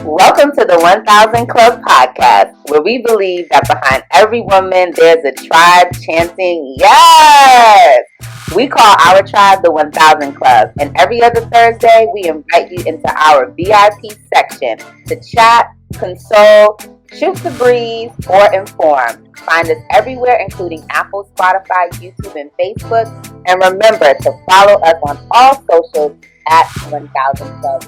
Welcome to the 1000 Club podcast, where we believe that behind every woman there's a tribe chanting, yes! We call our tribe the 1000 Club, and every other Thursday we invite you into our VIP section to chat, console, shoot the breeze, or inform. Find us everywhere, including Apple, Spotify, YouTube, and Facebook. And remember to follow us on all socials at 1000 Club.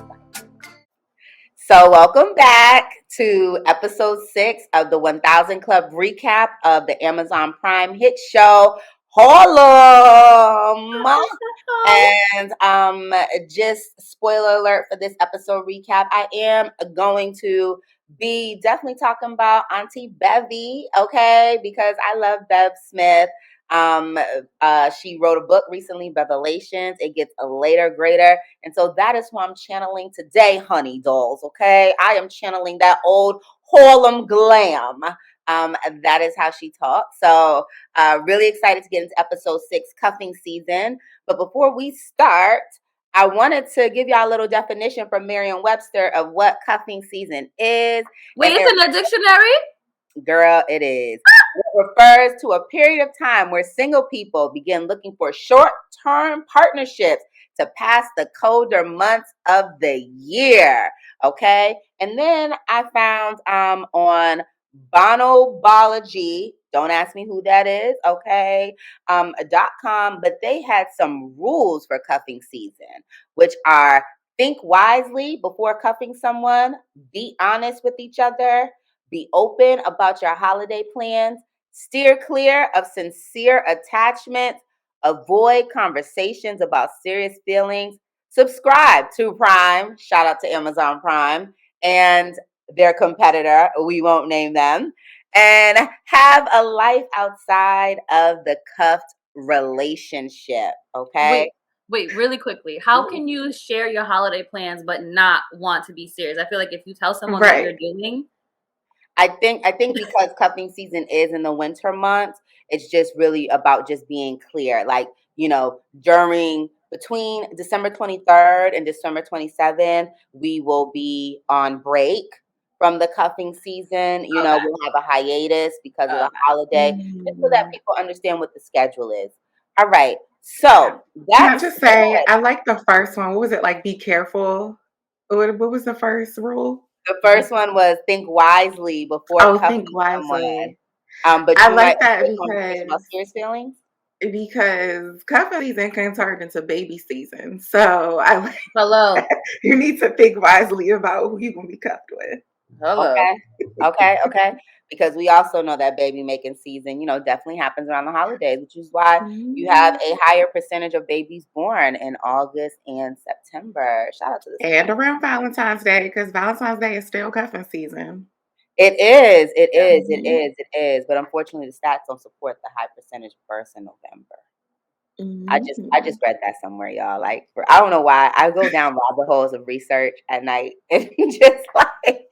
So welcome back to episode 6 of the 1000 Club recap of the Amazon Prime hit show Harlem. And just spoiler alert for this episode recap, I am going to be definitely talking about Auntie Bevy, okay? Because I love Bev Smith. She wrote a book recently, Revelations. It gets a later, greater. And so that is who I'm channeling today, honey dolls, okay? I am channeling that old Harlem glam. That is how she talks. So really excited to get into episode 6, cuffing season. But before we start, I wanted to give y'all a little definition from Merriam-Webster of what cuffing season is. Wait, it's in the dictionary? Girl, it is. It refers to a period of time where single people begin looking for short-term partnerships to pass the colder months of the year. Okay. And then I found on Bonobology, don't ask me who that is, okay, .com, but they had some rules for cuffing season, which are: think wisely before cuffing someone, be honest with each other, be open about your holiday plans, steer clear of sincere attachment, avoid conversations about serious feelings, subscribe to Prime, shout out to Amazon Prime, and their competitor, we won't name them, and have a life outside of the cuffed relationship, okay? Wait, really quickly. How can you share your holiday plans but not want to be serious? I feel like if you tell someone what you're doing, I think because cuffing season is in the winter months, it's just really about just being clear. Like, between December 23rd and December 27th, we will be on break from the cuffing season. We'll have a hiatus because of the holiday, just so that people understand what the schedule is. All right. So can I just say, I like the first one. What was it, like, be careful? What was the first rule? The first one was think wisely before cuffing someone. But I like that because serious feelings. Because cuffing season can turn into baby season. So I like hello. You need to think wisely about who you're gonna be cuffed with. Hello. Okay. Because we also know that baby making season, definitely happens around the holidays, which is why you have a higher percentage of babies born in August and September. Shout out to this. And around Valentine's Day, because Valentine's Day is still cuffing season. It is. But unfortunately, the stats don't support the high percentage births in November. I just read that somewhere, y'all. Like, I don't know why I go down rabbit holes of research at night and just like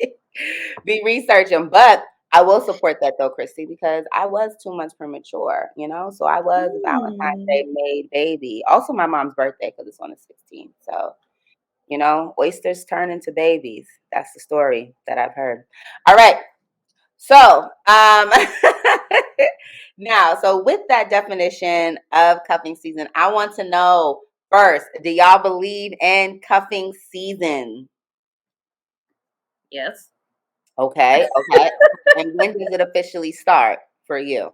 be researching. But I will support that though, Christy, because I was 2 months premature, so I was a Valentine's Day made baby. Also my mom's birthday, because it's on the 16th. So, oysters turn into babies. That's the story that I've heard. All right. So, now, so with that definition of cuffing season, I want to know first, do y'all believe in cuffing season? Yes. Okay. And when does it officially start for you?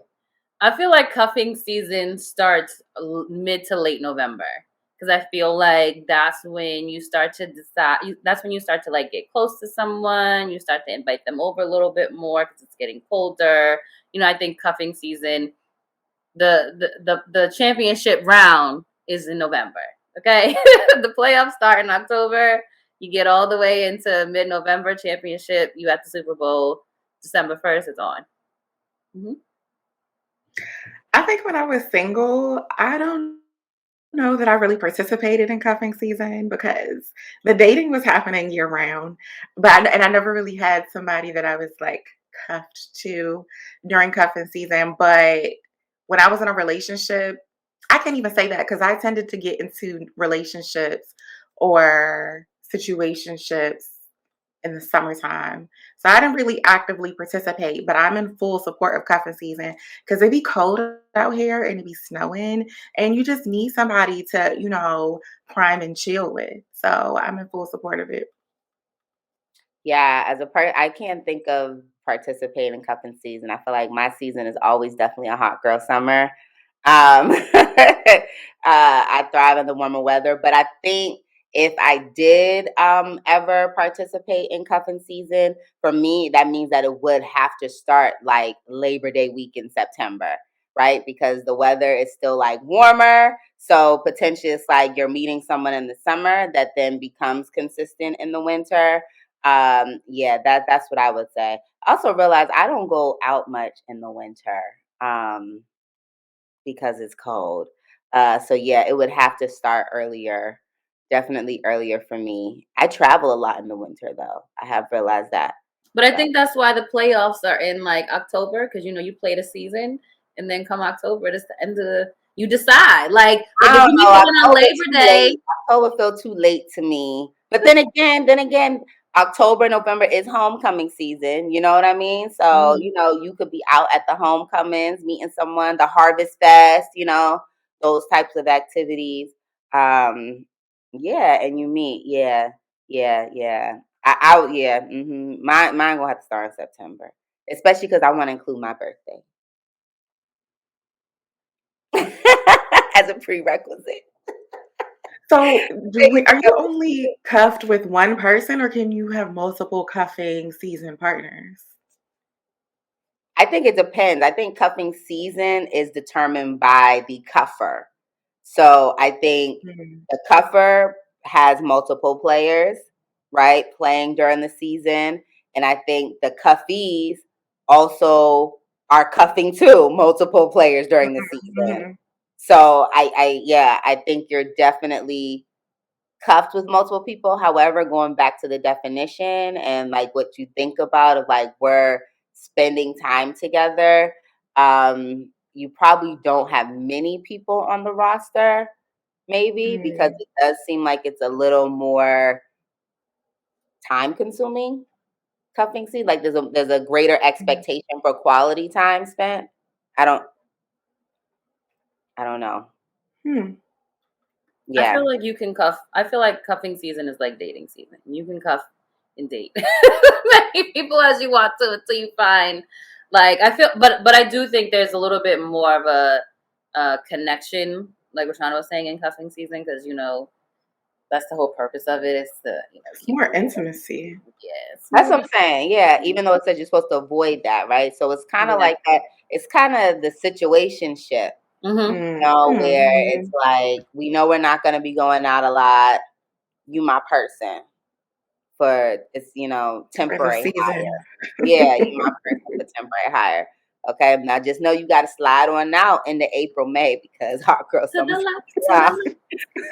I feel like cuffing season starts mid to late November, because I feel like that's when you start to decide. That's when you start to like get close to someone. You start to invite them over a little bit more because it's getting colder. I think cuffing season, the championship round is in November. Okay, the playoffs start in October. You get all the way into mid-November. Championship, you at the Super Bowl. December 1st, it's on. Mm-hmm. I think when I was single, I don't know that I really participated in cuffing season because the dating was happening year round. But I never really had somebody that I was like cuffed to during cuffing season. But when I was in a relationship, I can't even say that because I tended to get into relationships or situationships in the summertime. So I didn't really actively participate, but I'm in full support of cuffing season because it be cold out here and it be snowing, and you just need somebody to, prime and chill with. So I'm in full support of it. Yeah, as a I can't think of participating in cuffing season. I feel like my season is always definitely a hot girl summer. I thrive in the warmer weather, but I think if I did ever participate in cuffing season, for me, that means that it would have to start like Labor Day week in September, right? Because the weather is still like warmer. So potentially it's like you're meeting someone in the summer that then becomes consistent in the winter. Yeah, that's what I would say. I also realize I don't go out much in the winter um because it's cold. So yeah, it would have to start earlier. Definitely earlier for me. I travel a lot in the winter though. I have realized that. But I So think that's why the playoffs are in like October, because you play the season, and then come October, it's the end of you decide. Like I if don't you meet know. someone on October Labor too Day. late. October feel too late to me. But then again, October, November is homecoming season. You know what I mean? So Mhm. you could be out at the homecomings, meeting someone, the Harvest Fest. Those types of activities. Um, yeah, and you meet. Yeah, yeah, yeah. Yeah. Mine gonna have to start in September, especially because I want to include my birthday as a prerequisite. So, are you only cuffed with one person, or can you have multiple cuffing season partners? I think it depends. I think cuffing season is determined by the cuffer. So I think Mhm, the cuffer has multiple players, right, playing during the season. And I think the cuffies also are cuffing too, multiple players during the season. mhm, So yeah, I think you're definitely cuffed with multiple people. However, going back to the definition and like what you think about of like we're spending time together, you probably don't have many people on the roster, maybe because mhm, it does seem like it's a little more time consuming cuffing scene. Like there's a greater mhm. expectation for quality time spent. I don't I don't know. Hmm. I Yeah. feel like you can cuff. I feel like cuffing season is like dating season. You can cuff and date many people as you want to until you find. Like I feel, but I do think there's a little bit more of a connection, like Rashana was saying in cuffing season, because that's the whole purpose of it is to It's keep more you. intimacy. Yeah, it's That's more. what I'm saying. Yeah, even though it says you're supposed to avoid that, right? So it's kind of Yeah. like that. It's kind of the situationship, Mm-hmm. where it's Mhm. like we know we're not going to be going out a lot. You my person for it's For the temporary season. hire. Yeah, you my person for temporary hire. Okay, now just know you got to slide on out into April, May because hot girl To the summer's left, to coming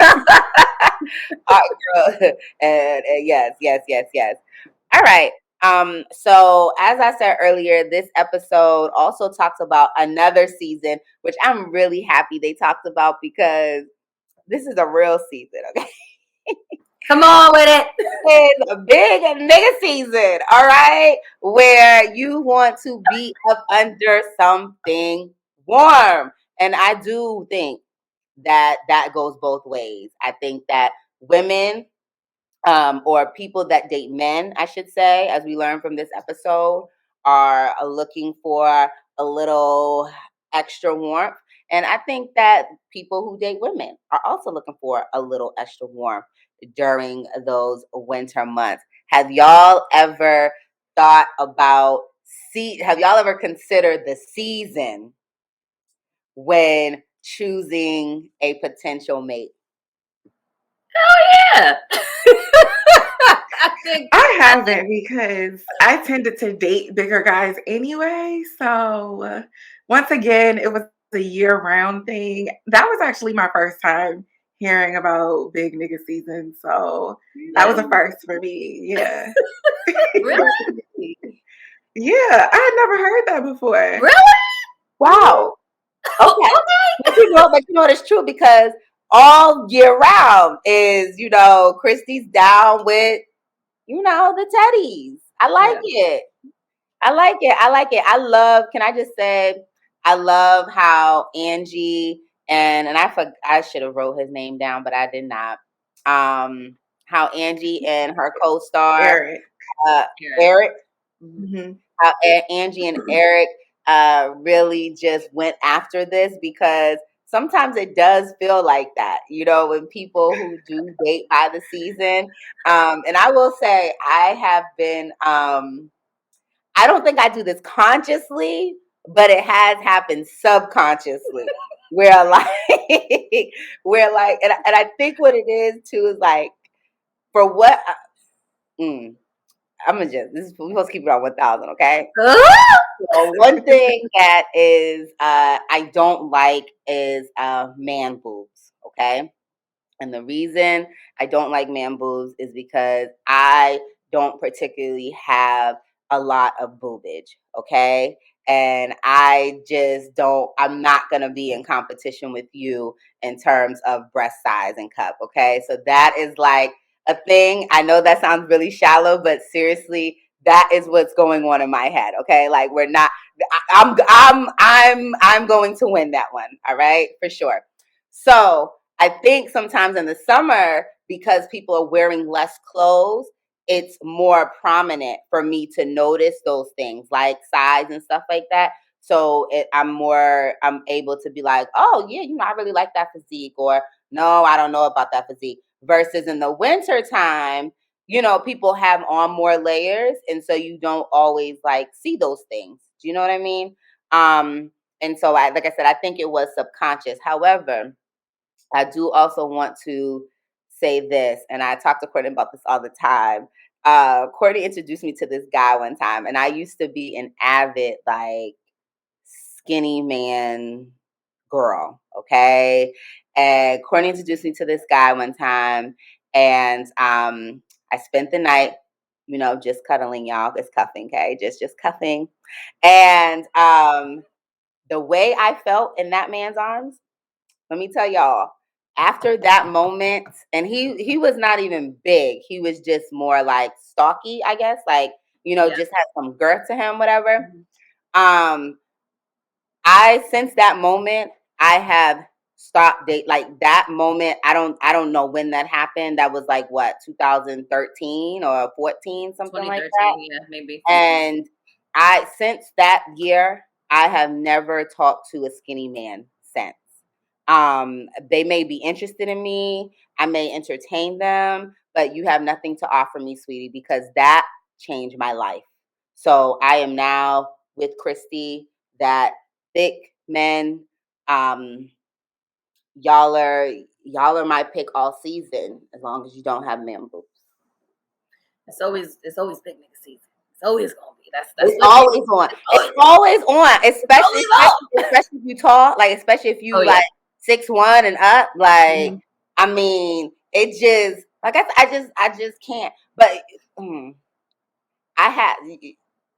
the around. Hot girl, and yes, yes, yes, yes. All right. So as I said earlier, this episode also talks about another season, which I'm really happy they talked about because this is a real season, okay? Come on with it. It's a big nigga season, all right? Where you want to be up under something warm. And I do think that that goes both ways. I think that women or people that date men, I should say, as we learned from this episode, are looking for a little extra warmth. And I think that people who date women are also looking for a little extra warmth during those winter months. Have y'all ever thought about have y'all ever considered the season when choosing a potential mate? Yeah. I think. I haven't because I tended to date bigger guys anyway. So once again, it was a year-round thing. That was actually my first time hearing about big nigga season. So that was a first for me. Yeah. Really? Yeah, I had never heard that before. Really? Wow. Okay. Okay. But it's true because all year round is, Christy's down with the teddies. I like Yeah. it. I like it. I like it. Can I just say, I love how Angie and I should have wrote his name down, but I did not. How Angie and her co-star, Eric. uh, Eric. Eric, mhm, Hmm. how Angie and Eric really just went after this, because sometimes it does feel like that, when people who do date by the season. And I will say, I don't think I do this consciously, but it has happened subconsciously. Where like, and I think what it is too is like, for what, I'm gonna we're supposed to keep it on 1,000, okay? So one thing that is I don't like is man boobs, okay? And the reason I don't like man boobs is because I don't particularly have a lot of boobage, okay? And I just don't, I'm not gonna be in competition with you in terms of breast size and cup, okay? So that is like a thing. I know that sounds really shallow, but seriously, that is what's going on in my head, okay? Like we're not, I'm going to win that one, all right? For sure. So I think sometimes in the summer, because people are wearing less clothes, it's more prominent for me to notice those things like size and stuff like that. So I'm able to be like, oh yeah, I really like that physique, or no, I don't know about that physique. Versus in the winter time, people have on more layers, and so you don't always like see those things. Do you know what I mean? And so like I said, I think it was subconscious. However, I do also want to say this, and I talk to Courtney about this all the time. Courtney introduced me to this guy one time, and I used to be an avid, like, skinny man girl, okay? And Courtney introduced me to this guy one time, and I spent the night, just cuddling, y'all. It's cuffing, okay? Just cuffing. And the way I felt in that man's arms, let me tell y'all, after that moment, and he was not even big. He was just more like stocky, I guess, like, Yeah. just had some girth to him, whatever. Mhm. Um, since that moment, I have stopped date like that moment. I don't know when that happened. That was like what, 2013 or 14, something like that. 2013, yeah, maybe. And since that year, I have never talked to a skinny man since. They may be interested in me. I may entertain them, but you have nothing to offer me, sweetie, because that changed my life. So I am now with Christy, that thick men, um, y'all are my pick all season, as long as you don't have man boobs. It's always big nigga season. It's always gonna be. That's It's what it is. always on. It's It's always, always on, it's always especially if you tall, like especially if Oh you yeah. like 6'1" and up. Like, Mhm. I mean, it just like I just can't. But mm, I had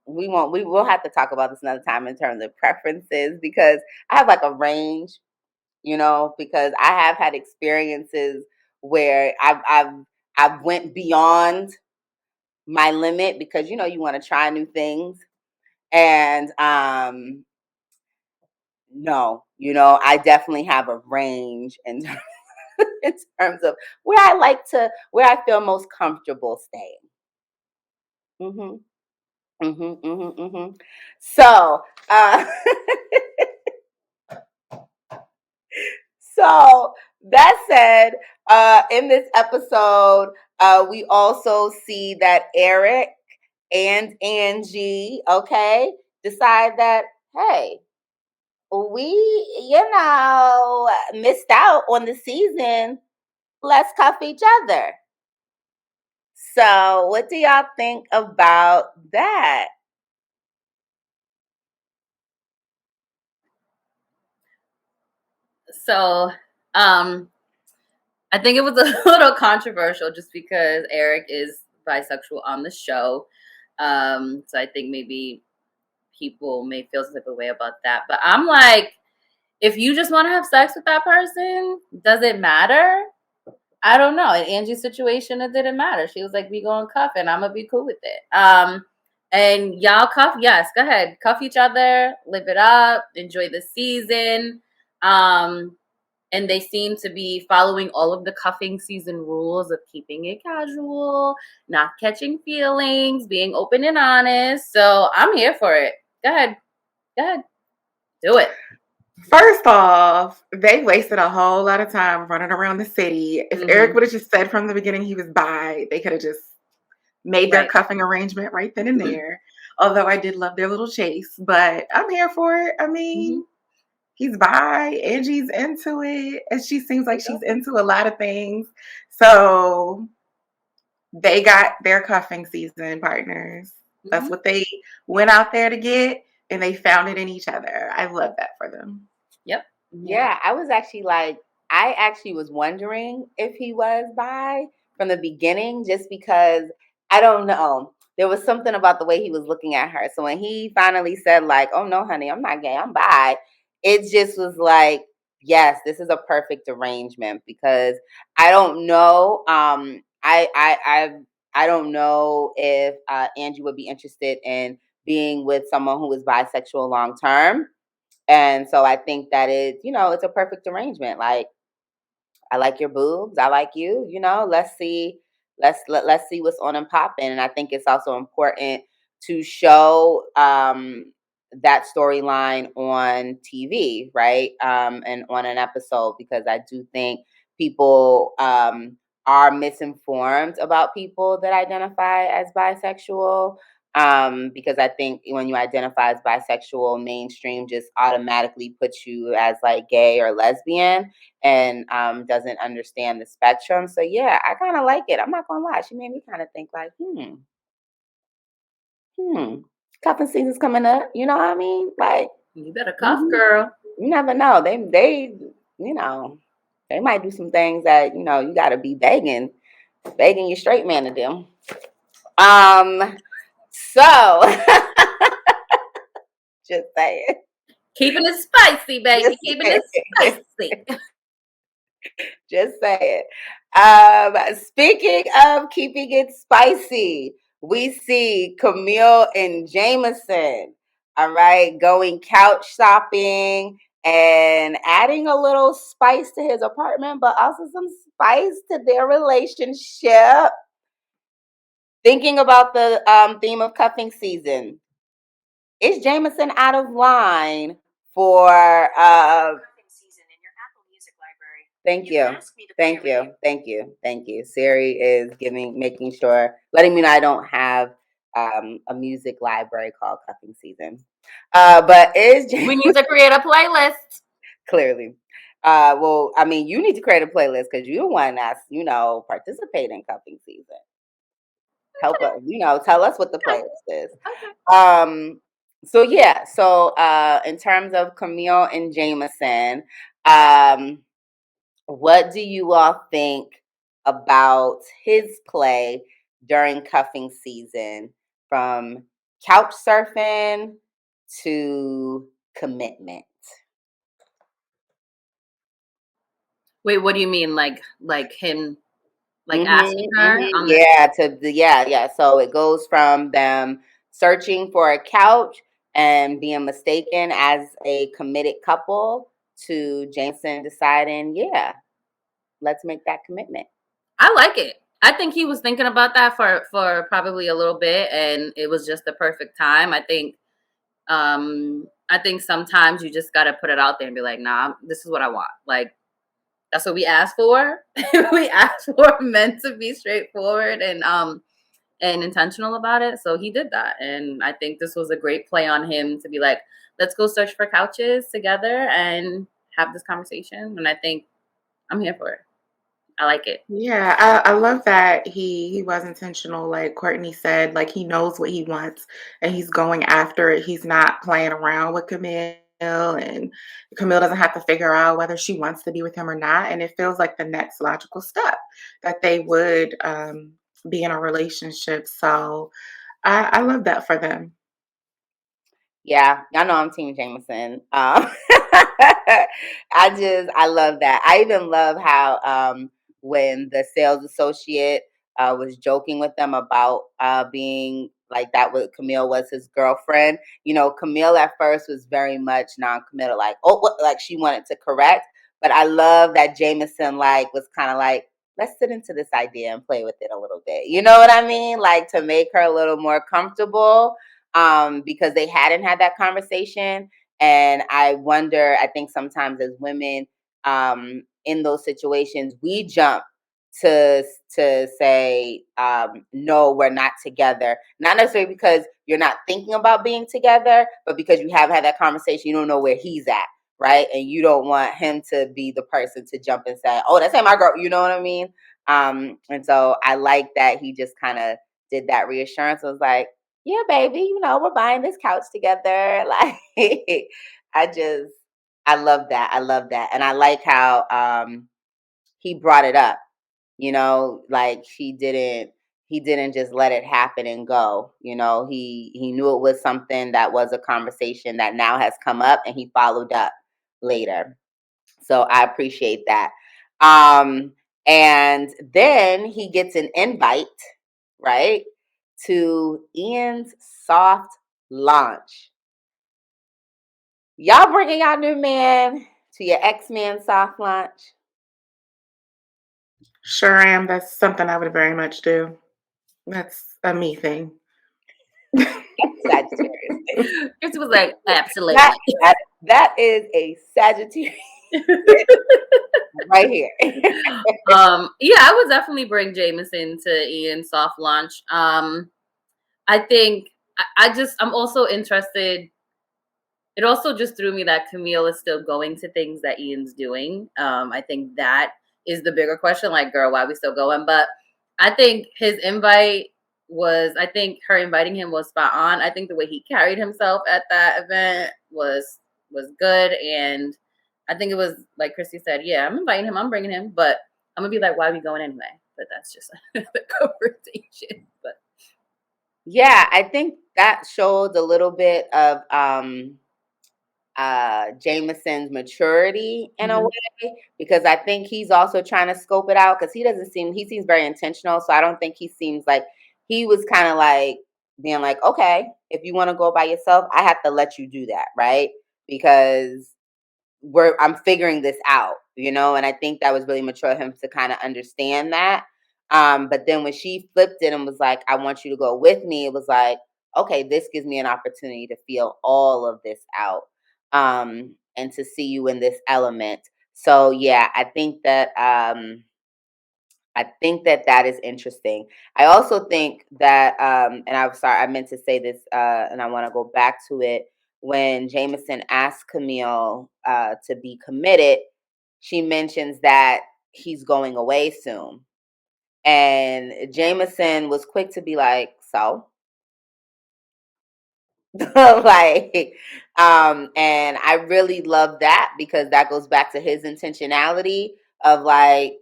we will have to talk about this another time in terms of preferences, because I have like a range, because I have had experiences where I've went beyond my limit, because you want to try new things. And no, I definitely have a range in, in terms of where I feel most comfortable staying. Mhm. Mhm. Mhm. Mhm. So, so that said, in this episode, we also see that Eric and Angie, okay, decide that, hey, we, missed out on the season. Let's cuff each other. So, what do y'all think about that? So, I think it was a little controversial just because Eric is bisexual on the show. So I think maybe people may feel some type of way about that. But I'm like, if you just want to have sex with that person, does it matter? I don't know. In Angie's situation, it didn't matter. She was like, "We going cuff, and I'm gonna be cool with it." And y'all cuff, yes, go ahead, cuff each other, live it up, enjoy the season. And they seem to be following all of the cuffing season rules of keeping it casual, not catching feelings, being open and honest. So I'm here for it. Go ahead, do it. First off, they wasted a whole lot of time running around the city. If Eric Mm-hmm. would have just said from the beginning he was bi, they could have just made their Right. cuffing arrangement right then and there. Although I did love their little chase, but I'm here for it. I Mm-hmm. mean, he's bi, Angie's into it, and she seems like she's into a lot of things. So they got their cuffing season partners. That's Mm-hmm. what they went out there to get, and they found it in each other. I love that for them. Yep. Yeah, I was actually like, I actually was wondering if he was bi from the beginning, just because I don't know. There was something about the way he was looking at her. So when he finally said, like, "Oh no, honey, I'm not gay, I'm bi," it just was like, yes, this is a perfect arrangement, because I don't know. I don't know if Angie would be interested in being with someone who is bisexual long term. And so I think that it's a perfect arrangement. Like, I like your boobs, I like you, let's see, let's see what's on and popping. And I think it's also important to show that storyline on TV, right? And on an episode, because I do think people are misinformed about people that identify as bisexual, because I think when you identify as bisexual, mainstream just automatically puts you as like gay or lesbian, and doesn't understand the spectrum. So yeah, I kind of like it. I'm not gonna lie. She made me kind of think like, cuffing season's coming up. You know what I mean? Like, You better cuff, mhm, girl. you never know. You know, they might do some things that you got to be begging your straight man to do. So just saying, Keeping it spicy, baby. just Keeping it saying. spicy. Just saying. Speaking of keeping it spicy, we see Camille and Jameson, all right, going couch shopping and adding a little spice to his apartment, but also some spice to their relationship. Thinking about the theme of cuffing season, is Jameson out of line for thank you. Thank you. Thank you. Thank you. Siri is making sure, letting me know I don't have a music library called Cuffing Season. But is We need to create a playlist. clearly. Well, I mean, you need to create a playlist because you're the one that's, participating in Cuffing Season. Help us, tell us what the playlist is. Um, so yeah, so in terms of Camille and Jameson, what do you all think about his play during cuffing season, from couch surfing to commitment? Wait, what do you mean? Like him, like asking Mm-hmm, her mm-hmm. on the? Yeah, yeah. So it goes from them searching for a couch and being mistaken as a committed couple to Jameson deciding, yeah, let's make that commitment. I like it. I think he was thinking about that for probably a little bit, and it was just the perfect time. I think sometimes you just gotta put it out there and be like, nah, this is what I want. Like, that's what we asked for. We asked for men to be straightforward and intentional about it. So he did that. And I think this was a great play on him to be like, let's go search for couches together and have this conversation. And I think I'm here for it. I like it. Yeah, I love that he was intentional, like Courtney said, like he knows what he wants and he's going after it. He's not playing around with Camille, and Camille doesn't have to figure out whether she wants to be with him or not. And it feels like the next logical step that they would be in a relationship. So I love that for them. Yeah, y'all know I'm Team Jameson. I love that. I even love how when the sales associate was joking with them about being like that with Camille was his girlfriend. You know, Camille at first was very much non-committal, like, oh, what, like she wanted to correct. But I love that Jameson like was kind of like, let's sit into this idea and play with it a little bit. You know what I mean? Like to make her a little more comfortable because they hadn't had that conversation. And I wonder, I think sometimes as women in those situations, we jump to say no, we're not together, not necessarily because you're not thinking about being together, but because you have had that conversation, you don't know where he's at, right? And you don't want him to be the person to jump and say, oh, that's ain't my girl, you know what I mean? And so I like that he just kind of did that reassurance. I was like, yeah, baby, you know, we're buying this couch together. Like I just I love that. I love that. And I like how he brought it up, you know, like he didn't just let it happen and go. You know, he knew it was something that was a conversation that now has come up and he followed up later. So I appreciate that. Um and then he gets an invite, right, to Ian's soft launch. Y'all bringing y'all new man to your ex-man soft launch? Sure am. That's something I would very much do. That's a me thing. Sagittarius. Chris was like, That, absolutely. that is a Sagittarius right here. Yeah, I would definitely bring Jameson to Ian's soft launch. I think I'm also interested. It also just threw me that Camille is still going to things that Ian's doing. I think that is the bigger question. Like, girl, why are we still going? But I think I think her inviting him was spot on. I think the way he carried himself at that event was good. And I think it was like Christy said, yeah, I'm inviting him, I'm bringing him, but I'm gonna be like, why are we going anyway? But that's just the conversation. But Yeah, I think that showed a little bit of Jameson's maturity in a mhm. way, because I think he's also trying to scope it out because he seems very intentional. So I don't think he seems like he was kind of like being like, okay, if you want to go by yourself, I have to let you do that, right? Because I'm figuring this out, you know, and I think that was really mature of him to kind of understand that. But then when she flipped it and was like, I want you to go with me, it was like, okay, this gives me an opportunity to feel all of this out and to see you in this element. So yeah, I think that that is interesting. I also think that, and I'm sorry, I meant to say this, and I want to go back to it. When Jameson asked Camille to be committed, she mentions that he's going away soon. And Jameson was quick to be like, so? like, and I really love that because that goes back to his intentionality of like,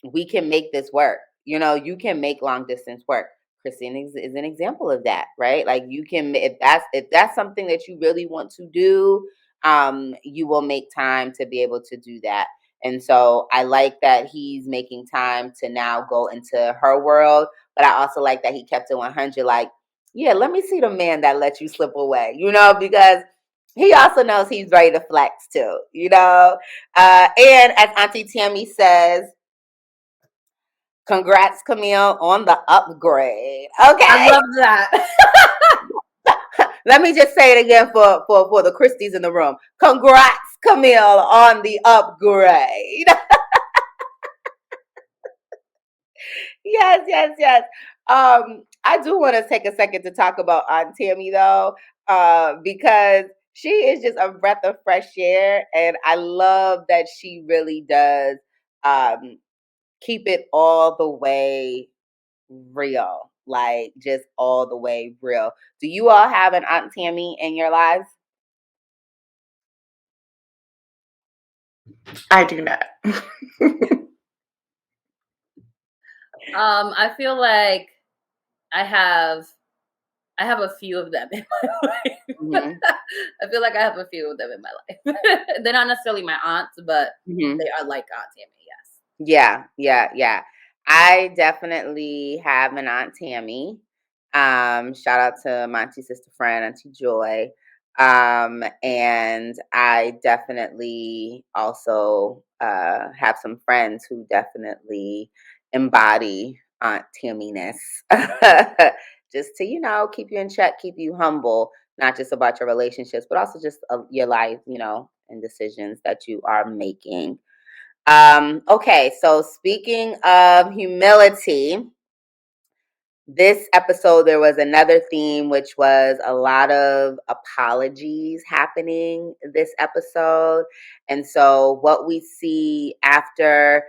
we can make this work. You know, you can make long distance work. Christine is an example of that, right? Like you can, if that's something that you really want to do, you will make time to be able to do that. And so I like that he's making time to now go into her world, but I also like that he kept it 100. Like, yeah, let me see the man that let you slip away, you know, because he also knows he's ready to flex too, you know. And as Auntie Tammy says, congrats, Camille, on the upgrade. I Okay. love that. Let me just say it again for the Christies in the room. Congrats, Camille, on the upgrade. Yes, yes, yes. I do want to take a second to talk about Aunt Tammy though, because she is just a breath of fresh air, and I love that she really does um, keep it all the way real, like just all the way real. Do you all have an Aunt Tammy in your lives? I do not. I feel like I have I have a few of them in my life. Hmm. I feel like I have a few of them in my life. They're not necessarily my aunts, but Hmm. they are like Aunt Tammy, yes. Yeah, yeah, yeah. I definitely have an Aunt Tammy. Shout out to my auntie sister friend, Auntie Joy. And I definitely also have some friends who definitely embody Aunt Tammy-ness. Just to, keep you in check, keep you humble, not just about your relationships, but also just your life, and decisions that you are making. Okay, so speaking of humility, this episode there was another theme, which was a lot of apologies happening this episode. And so what we see after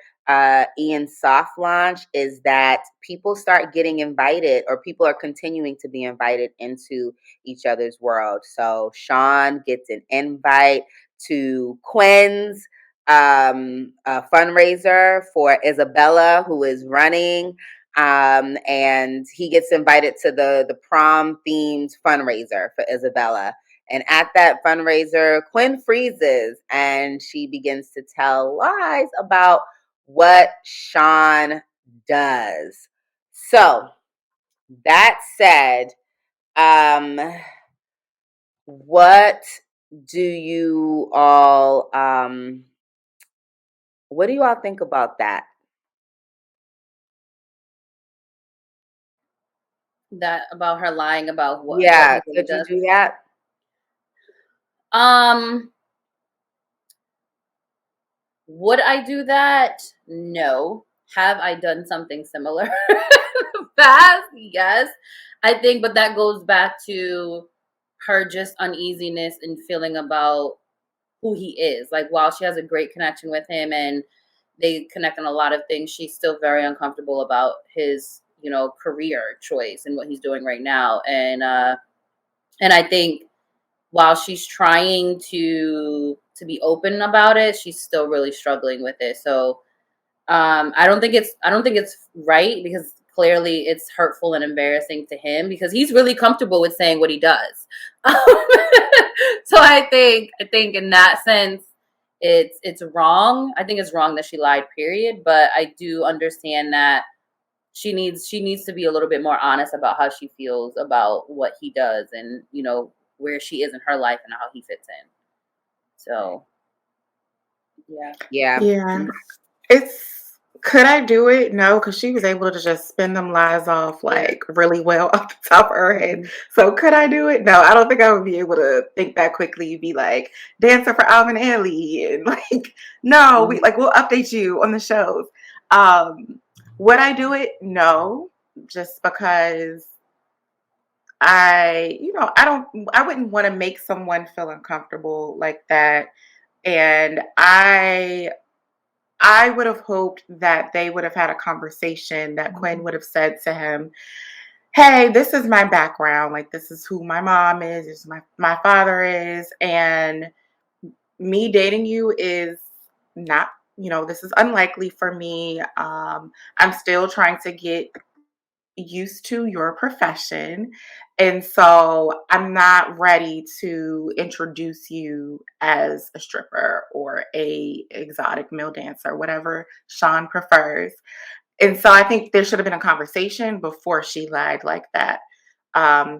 Ian's soft launch is that people start getting invited, or people are continuing to be invited into each other's world. So Sean gets an invite to Quinn's fundraiser for Isabella, who is running, and he gets invited to the prom themed fundraiser for Isabella. And at that fundraiser, Quinn freezes and she begins to tell lies about what Sean does. So that said, um, what do you all what do you all think about that? That about her lying about what Yeah, he really could you does. do that? Um, would I do that? No. Have I done something similar? Past? Yes. I think, but that goes back to her just uneasiness and feeling about who he is. Like, while she has a great connection with him and they connect on a lot of things, she's still very uncomfortable about his, career choice and what he's doing right now. And I think while she's trying to be open about it, she's still really struggling with it. So I don't think it's right, because clearly it's hurtful and embarrassing to him, because he's really comfortable with saying what he does. So I think in that sense it's wrong. I think it's wrong that she lied, period. But I do understand that she needs to be a little bit more honest about how she feels about what he does, and where she is in her life and how he fits in. So yeah. Yeah. Yeah. It's could I do it? No, because she was able to just spin them lies off Yeah. like really well off the top of her head. Mhm. So could I do it? No, I don't think I would be able to think that quickly. Be like dancer for Alvin Ailey and like no, Mhm. we'll update you on the shows. Um, would I do it? No, just because I wouldn't want to make someone feel uncomfortable like that. And I would have hoped that they would have had a conversation, that Quinn Mhm. would have said to him, "Hey, this is my background. Like, this is who my mom is, this is my father is, and me dating you is not, this is unlikely for me. I'm still trying to get used to your profession. And so I'm not ready to introduce you as a stripper or a exotic male dancer, whatever Sean prefers." And so I think there should have been a conversation before she lied like that,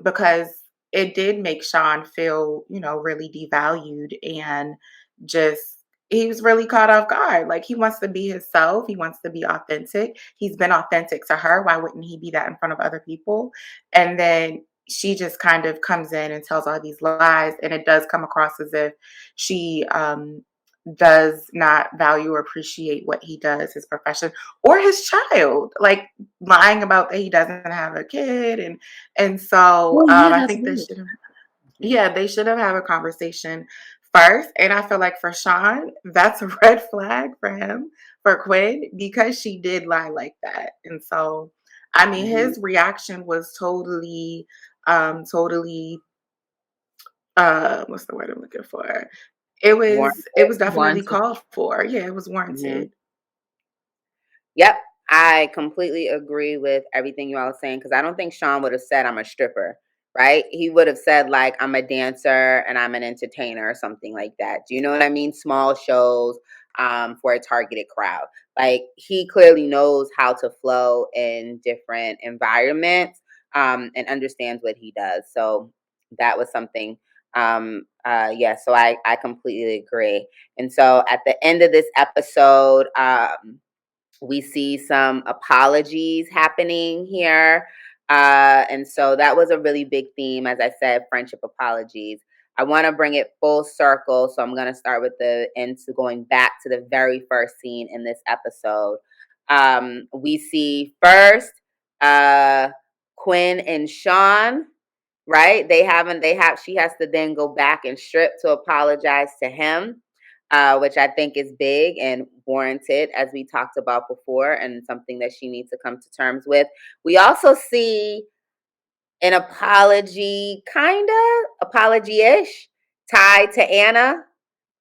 because it did make Sean feel, really devalued and just he was really caught off guard. Like he wants to be himself, he wants to be authentic. He's been authentic to her. Why wouldn't he be that in front of other people? And then she just kind of comes in and tells all these lies, and it does come across as if she does not value or appreciate what he does, his profession, or his child, like lying about that he doesn't have a kid, and so Oh yeah, I that's think they right. should have, Mhm. yeah, they should have had a conversation first. And I feel like for Sean, that's a red flag for him, for Quinn, because she did lie like that. And so, I mean, Mhm. his reaction was totally, what's the word I'm looking for? It was definitely Warranted. called for. Yeah, it was Mhm. warranted. Yep, I completely agree with everything you all are saying, because I don't think Sean would have said I'm a stripper, right? He would have said like I'm a dancer and I'm an entertainer or something like that. Do you know what I mean? Small shows, for a targeted crowd. Like he clearly knows how to flow in different environments and understands what he does. So that was something. Yeah, so I completely agree. And so at the end of this episode, we see some apologies happening here. And so that was a really big theme, as I said, friendship apologies. I want to bring it full circle. So I'm going to start with the end, to going back to the very first scene in this episode. We see first Quinn and Sean, right? She has to then go back and strip to apologize to him, which I think is big and warranted, as we talked about before, and something that she needs to come to terms with. We also see an apology, kind of apology-ish, tied to Anna,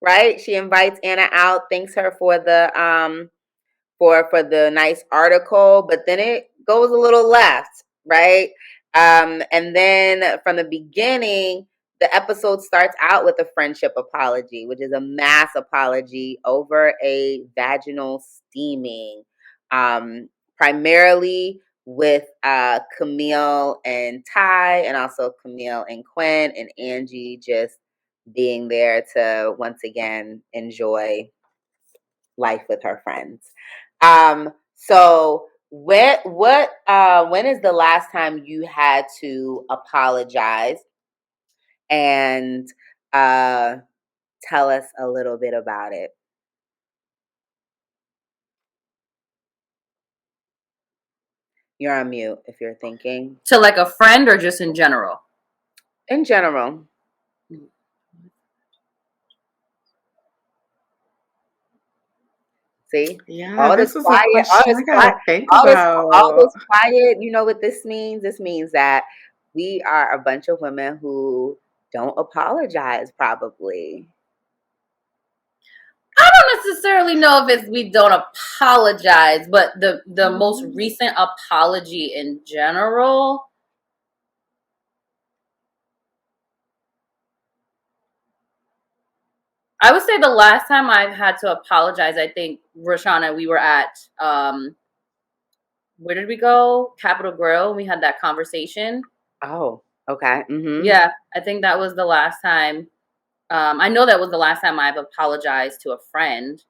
right? She invites Anna out, thanks her for the nice article, but then it goes a little left, right? And then from the beginning, the episode starts out with a friendship apology, which is a mass apology over a vaginal steaming, primarily with Camille and Ty, and also Camille and Quinn, and Angie just being there to once again enjoy life with her friends. So when is the last time you had to apologize? And tell us a little bit about it. You're on mute if you're thinking. To like a friend or just in general? In general. See? Yeah, All this this was a quiet, all question this I quiet, gotta think all about. this quiet, you know what this means? This means that we are a bunch of women who don't apologize, probably. I don't necessarily know if it's we don't apologize, but the most recent apology in general. I would say the last time I've had to apologize, I think Roshana, we were at where did we go? Capitol Grill. And we had that conversation. Oh, okay. Mm-hmm. Yeah, I think that was the last time. I know that was the last time I've apologized to a friend,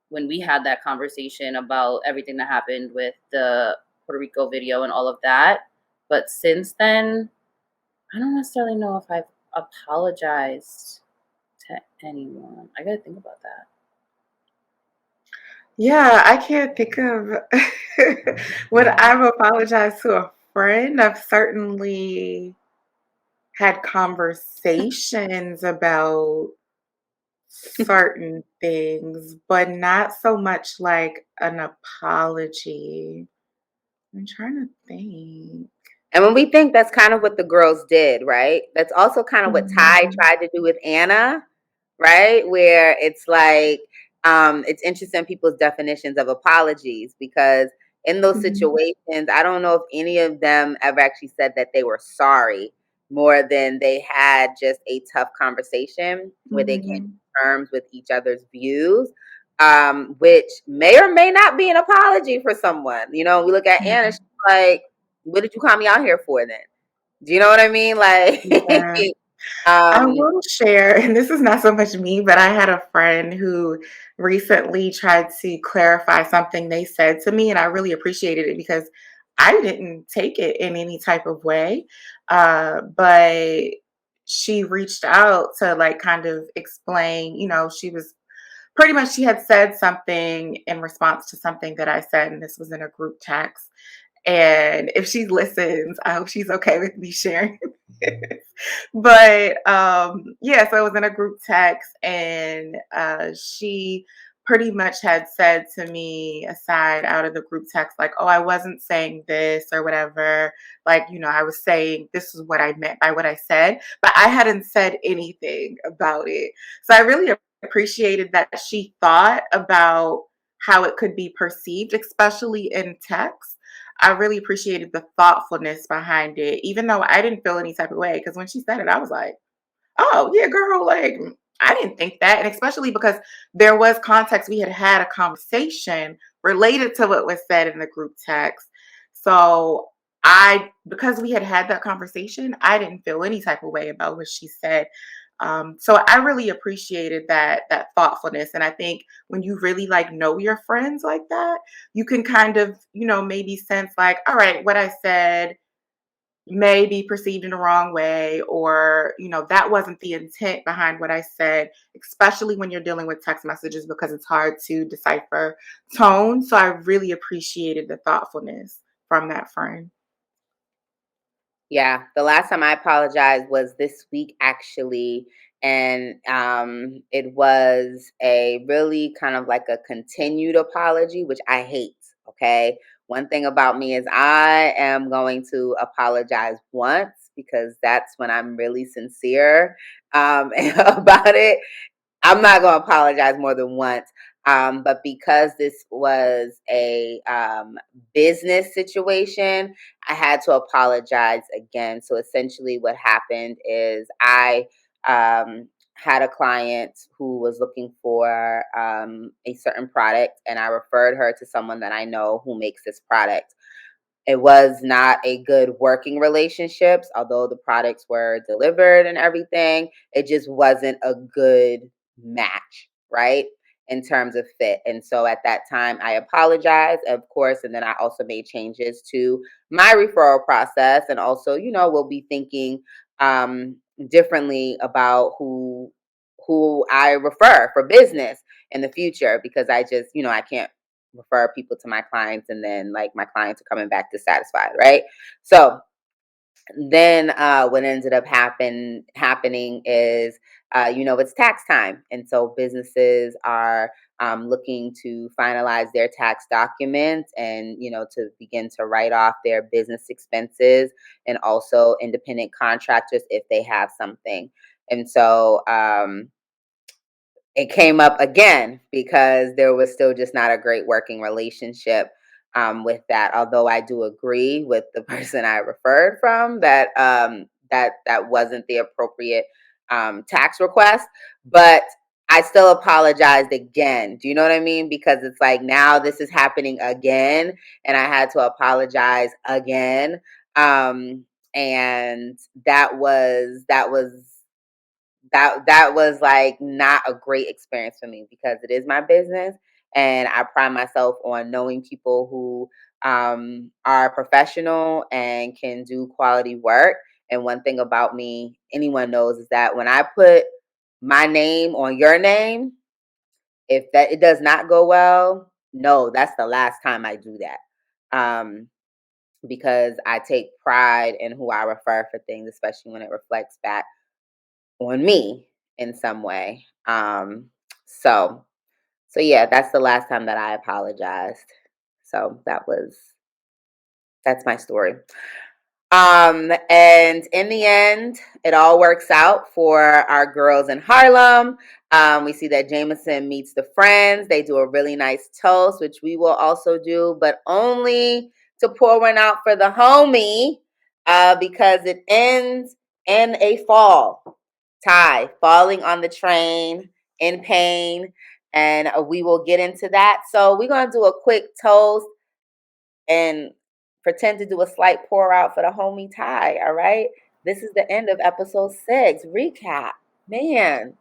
when we had that conversation about everything that happened with the Puerto Rico video and all of that. But since then, I don't necessarily know if I've apologized to anyone. I gotta think about that. Yeah, I can't think of when I've apologized to a friend. I've certainly had conversations about certain things, but not so much like an apology. I'm trying to think. And when we think, that's kind of what the girls did, right? That's also kind of what Ty Mhm. tried to do with Anna, right? Where it's like, it's interesting people's definitions of apologies, because in those Mhm. situations, I don't know if any of them ever actually said that they were sorry, more than they had just a tough conversation where they came Mhm. to terms with each other's views, which may or may not be an apology for someone. You know, we look at Anna, she's like, what did you call me out here for then? Do you know what I mean? Like, Yeah. I will share, and this is not so much me, but I had a friend who recently tried to clarify something they said to me, and I really appreciated it because I didn't take it in any type of way. But she reached out to like kind of explain, she was pretty much, she had said something in response to something that I said, and this was in a group text. And if she listens, I hope she's okay with me sharing this. But yeah, so it was in a group text, and she pretty much had said to me aside out of the group text, like, oh, I wasn't saying this or whatever. Like, I was saying this is what I meant by what I said, but I hadn't said anything about it. So I really appreciated that she thought about how it could be perceived, especially in text. I really appreciated the thoughtfulness behind it, even though I didn't feel any type of way. Because when she said it, I was like, "Oh yeah, girl, like I didn't think that. And especially because there was context. We had had a conversation related to what was said in the group text. So because we had had that conversation, I didn't feel any type of way about what she said. So I really appreciated that thoughtfulness. And I think when you really like know your friends like that, you can kind of, maybe sense like, all right, what I said may be perceived in the wrong way, or that wasn't the intent behind what I said, especially when you're dealing with text messages because it's hard to decipher tone. So I really appreciated the thoughtfulness from that friend. Yeah, the last time I apologized was this week actually, and it was a really kind of like a continued apology, which I hate. Okay, one thing about me is I am going to apologize once because that's when I'm really sincere about it. I'm not going to apologize more than once. But because this was a business situation, I had to apologize again. So essentially, what happened is I had a client who was looking for a certain product, and I referred her to someone that I know who makes this product. It was not a good working relationships, although the products were delivered and everything. It just wasn't a good match, right? In terms of fit. And so at that time, I apologized, of course, and then I also made changes to my referral process. And also, we'll be thinking um, differently about who I refer for business in the future because I just, I can't refer people to my clients and then like my clients are coming back dissatisfied, right? So then what ended up happening is it's tax time, and so businesses are looking to finalize their tax documents and to begin to write off their business expenses, and also independent contractors if they have something. And so it came up again because there was still just not a great working relationship with that. Although I do agree with the person I referred from that that wasn't the appropriate tax request, but I still apologized again. Do you know what I mean? Because it's like now this is happening again, and I had to apologize again. And that was like not a great experience for me because it is my business, and I pride myself on knowing people who are professional and can do quality work. And one thing about me, anyone knows, is that when I put my name on your name, if that it does not go well, no, that's the last time I do that. Because I take pride in who I refer for things, especially when it reflects back on me in some way. So so yeah, that's the last time that I apologized. So that's my story. And in the end, it all works out for our girls in Harlem. We see that Jameson meets the friends. They do a really nice toast, which we will also do, but only to pour one out for the homie, because it ends in a fall. Ty falling on the train in pain, and we will get into that. So we're gonna do a quick toast and pretend to do a slight pour out for the homie Ty. All right. This is the end of episode 6. Recap. Man,